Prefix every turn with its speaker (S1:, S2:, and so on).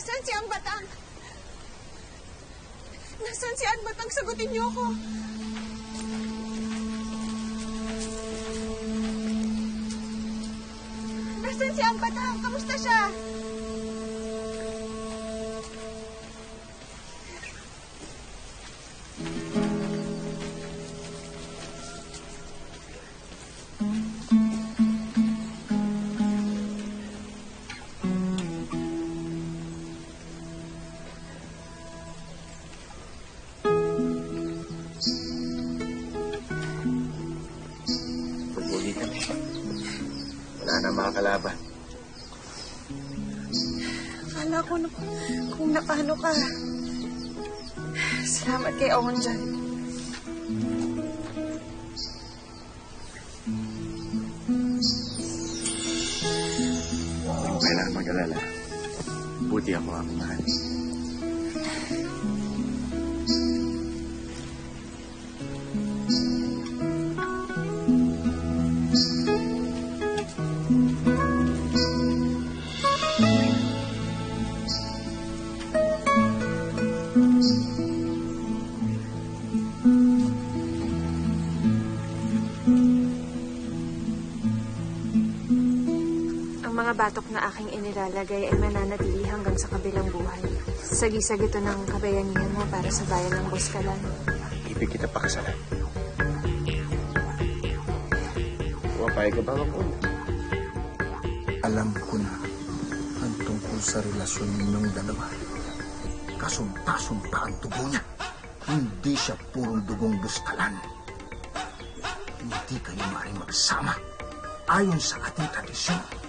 S1: Nasaan si Ambatang? Nasaan si Ambatang? Sagutin niyo ako. Nasaan si Ambatang? Kamusta siya?
S2: Wala na mga kalaban.
S1: Akala ko kung napano ka. Salamat kay Owen dyan.
S2: Hindi mo kailangan mag-alala. Buti ako ang mahal.
S1: Ang mga batok na aking inilalagay ay mananatili hanggang sa kabilang buhay. Sagisag ito ng kabayanihan mo para sa bayan ng Boscalan.
S2: Ibig kita pakasalan. Wapay ka ba mag-una?
S3: Alam ko na ang tungkol sa relasyon ninyong dalawa. Kasumpa-sumpa ang dugo niya. Hindi siya purong dugong Boscalan. Hindi kayo maaaring magsama ayon sa ating tradisyon.